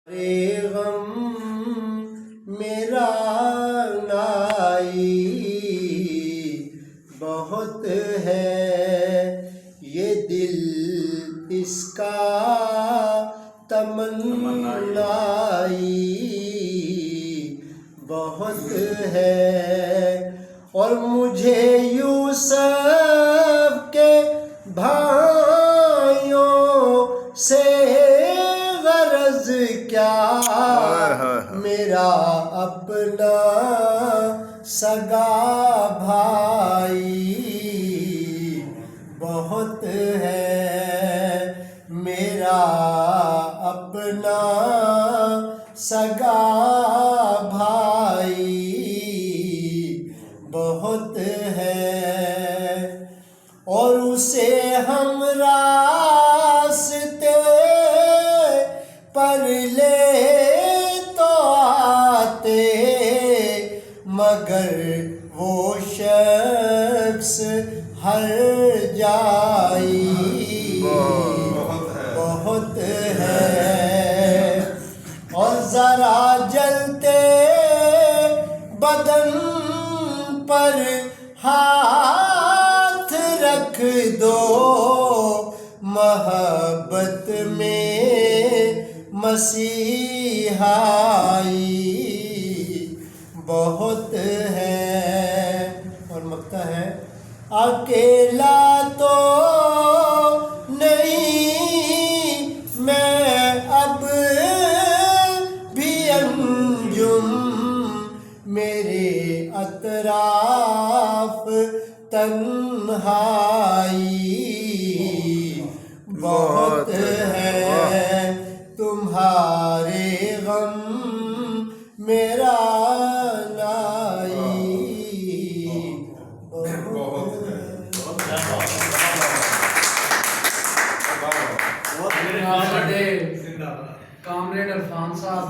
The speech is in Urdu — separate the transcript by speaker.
Speaker 1: غم میرا نائی بہت ہے، یہ دل اس کا تمنائی بہت ہے، اور مجھے یوسف کے بھائیوں سے غرض کیا، میرا اپنا سگا بھائی بہت ہے، میرا اپنا سگا بھائی بہت ہے، اور اسے ہم راستے پر لے تو آتے، مگر وہ شخص ہر جائی بہت ہے، اور ذرا جلتے بدن پر ہاتھ رکھ دو، محبت میں مسیحائی بہت ہے، اور مکتا ہے اکیلا تو نہیں میں اب بھی انجم، میرے اطراف تنہائی بہت ہے، تمہارے غم میرا نائی بہت ہے۔
Speaker 2: کامریڈ عرفان صاحب